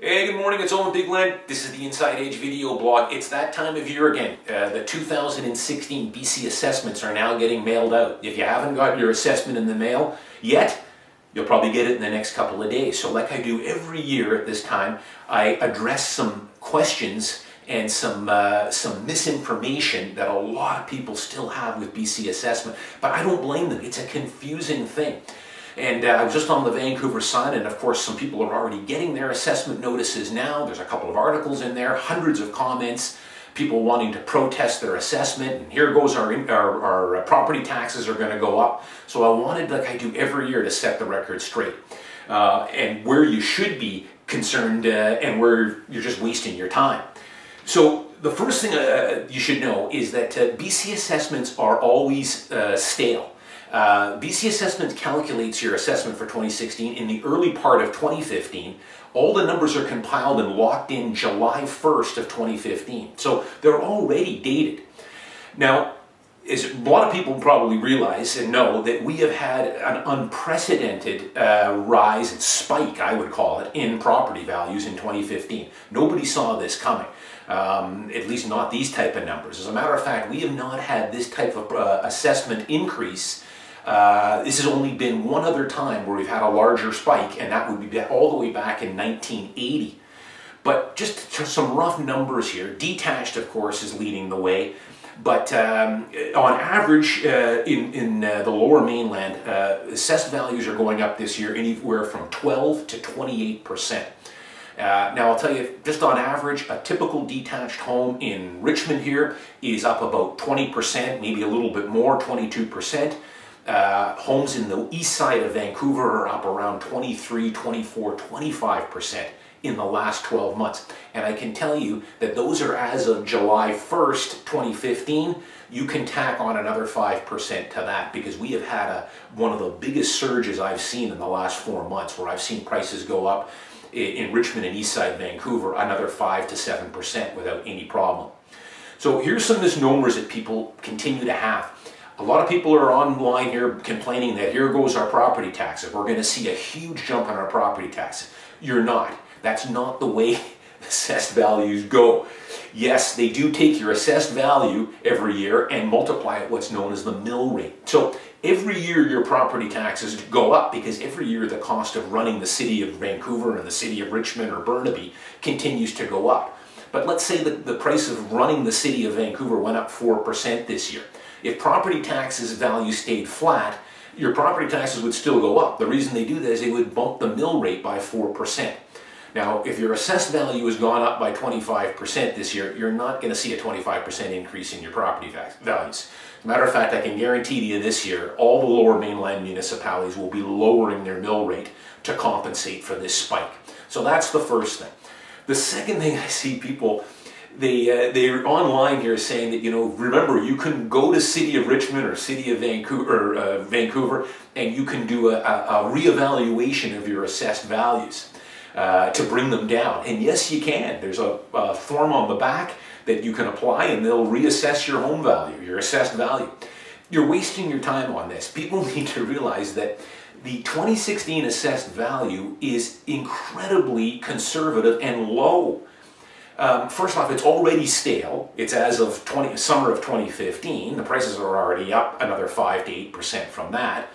Hey, good morning, it's Owen Bigland. This is the Inside Edge video blog. It's that time of year again. The 2016 BC assessments are now getting mailed out. If you haven't got your assessment in the mail yet, you'll probably get it in the next couple of days. So like I do every year at this time, I address some questions and some misinformation that a lot of people still have with BC assessment. But I don't blame them. It's a confusing thing. And I was just on the Vancouver Sun, and of course some people are already getting their assessment notices now. There's a couple of articles in there, hundreds of comments, people wanting to protest their assessment, and here goes our property taxes are going to go up. So I wanted, like I do every year, to set the record straight. And where you should be concerned and where you're just wasting your time. So the first thing you should know is that BC assessments are always stale. BC Assessment calculates your assessment for 2016 in the early part of 2015. All the numbers are compiled and locked in July 1st of 2015. So they're already dated. Now, as a lot of people probably realize and know that we have had an unprecedented rise and spike, I would call it, in property values in 2015. Nobody saw this coming. At least not these type of numbers. As a matter of fact, we have not had this type of assessment increase. This has only been one other time where we've had a larger spike, and that would be all the way back in 1980. But just some rough numbers here. Detached, of course, is leading the way. But on average, in the Lower Mainland, assessed values are going up this year anywhere from 12 to 28%. Now I'll tell you, just on average, a typical detached home in Richmond here is up about 20%, maybe a little bit more, 22%. Homes in the east side of Vancouver are up around 23, 24, 25% in the last 12 months. And I can tell you that those are as of July 1st, 2015. You can tack on another 5% to that, because we have had one of the biggest surges I've seen in the last 4 months, where I've seen prices go up in Richmond and east side Vancouver another 5 to 7% without any problem. So here's some misnomers that people continue to have. A lot of people are online here complaining that here goes our property taxes. We're going to see a huge jump in our property taxes. You're not. That's not the way assessed values go. Yes, they do take your assessed value every year and multiply it what's known as the mill rate. So every year your property taxes go up, because every year the cost of running the city of Vancouver and the city of Richmond or Burnaby continues to go up. But let's say that the price of running the city of Vancouver went up 4% this year. If property taxes value stayed flat, your property taxes would still go up. The reason they do that is they would bump the mill rate by 4%. Now, if your assessed value has gone up by 25% this year, you're not going to see a 25% increase in your property values. As a matter of fact, I can guarantee you this year, all the Lower Mainland municipalities will be lowering their mill rate to compensate for this spike. So that's the first thing. The second thing I see people, they're online here saying that, remember, you can go to City of Richmond or City of Vancouver, and you can do a reevaluation of your assessed values to bring them down. And yes, you can. There's a form on the back that you can apply, and they'll reassess your home value, your assessed value. You're wasting your time on this. People need to realize that the 2016 assessed value is incredibly conservative and low. First off, it's already stale. It's as of summer of 2015. The prices are already up another 5 to 8% from that.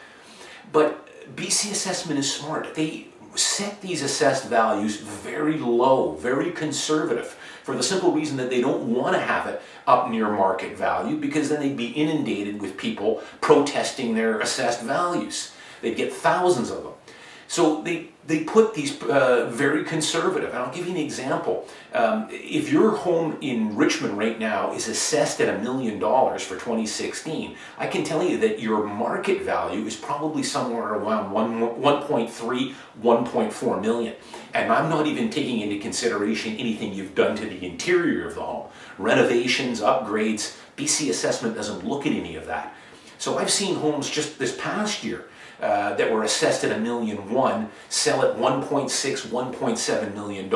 But BC Assessment is smart. They set these assessed values very low, very conservative, for the simple reason that they don't want to have it up near market value, because then they'd be inundated with people protesting their assessed values. They'd get thousands of them. So they put these very conservative. And I'll give you an example. If your home in Richmond right now is assessed at $1 million for 2016, I can tell you that your market value is probably somewhere around 1.3, 1.4 million. And I'm not even taking into consideration anything you've done to the interior of the home. Renovations, upgrades. BC Assessment doesn't look at any of that. So I've seen homes just this past year that were assessed at $1.1 million sell at $1.6, $1.7 million.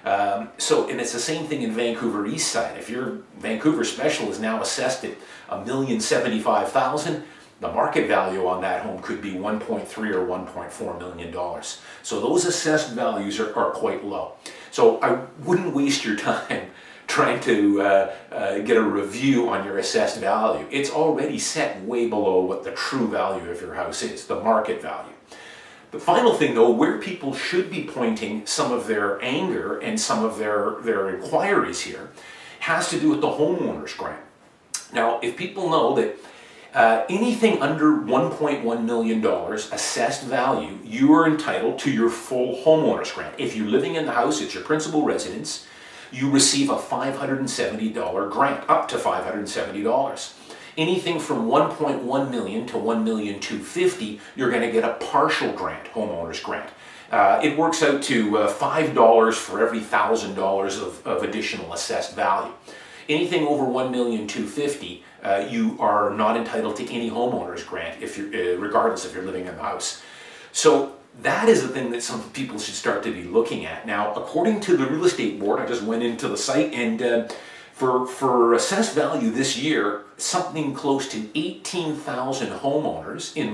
And it's the same thing in Vancouver East Side. If your Vancouver special is now assessed at $1,075,000, the market value on that home could be $1.3 or $1.4 million. So those assessed values are quite low. So I wouldn't waste your time trying to get a review on your assessed value. It's already set way below what the true value of your house is, the market value. The final thing though, where people should be pointing some of their anger and some of their inquiries here, has to do with the homeowners grant. Now, if people know that anything under $1.1 million assessed value, you are entitled to your full homeowners grant. If you're living in the house, it's your principal residence, you receive a $570 grant, up to $570. Anything from 1.1 million to 1,250,000, you're going to get a partial grant, homeowners grant. It works out to $5 for every $1,000 of additional assessed value. Anything over 1,250,000, you are not entitled to any homeowners grant, if you're, regardless if you're living in the house. So that is the thing that some people should start to be looking at. Now, according to the real estate board, I just went into the site, and for assessed value this year, something close to 18,000 homeowners in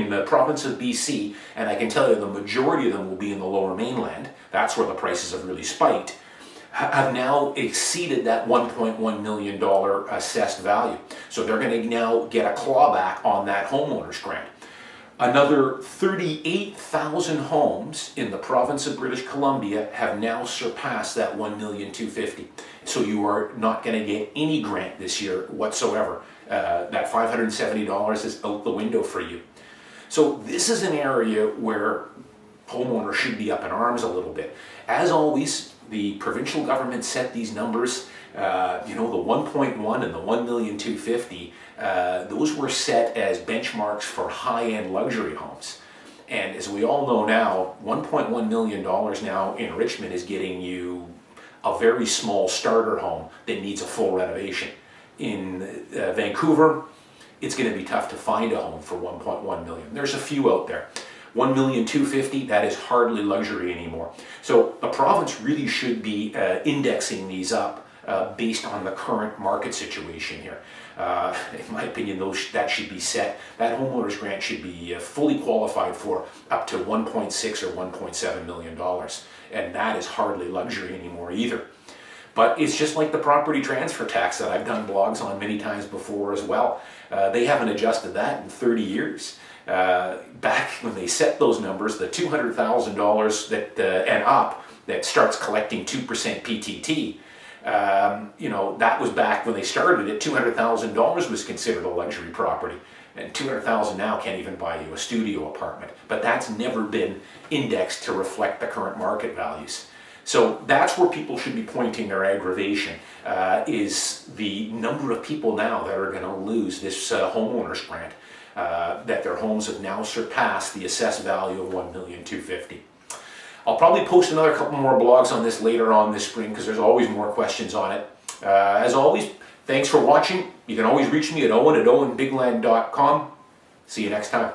the province of BC, and I can tell you the majority of them will be in the Lower Mainland. That's where the prices have really spiked. Have now exceeded that $1.1 million assessed value. So they're going to now get a clawback on that homeowners grant. Another 38,000 homes in the province of British Columbia have now surpassed that $1,250,000. So you are not going to get any grant this year whatsoever. That $570 is out the window for you. So this is an area where homeowners should be up in arms a little bit. As always, the provincial government set these numbers, the 1.1 and the 1,250,000, those were set as benchmarks for high-end luxury homes. And as we all know now, $1.1 million now in Richmond is getting you a very small starter home that needs a full renovation. In Vancouver, it's going to be tough to find a home for $1.1 million. There's a few out there. $1,250,000, that is hardly luxury anymore. So the province really should be indexing these up based on the current market situation here. In my opinion, that should be set. That homeowners grant should be fully qualified for up to $1.6 or $1.7 million. And that is hardly luxury anymore either. But it's just like the property transfer tax that I've done blogs on many times before as well. They haven't adjusted that in 30 years. Back when they set those numbers, the $200,000 that and up that starts collecting 2% PTT, that was back when they started it. $200,000 was considered a luxury property, and $200,000 now can't even buy you a studio apartment. But that's never been indexed to reflect the current market values. So that's where people should be pointing their aggravation, is the number of people now that are going to lose this homeowners grant. That their homes have now surpassed the assessed value of $1,250,000. I'll probably post another couple more blogs on this later on this spring because there's always more questions on it. As always, thanks for watching. You can always reach me at Owen at owenbigland.com. See you next time.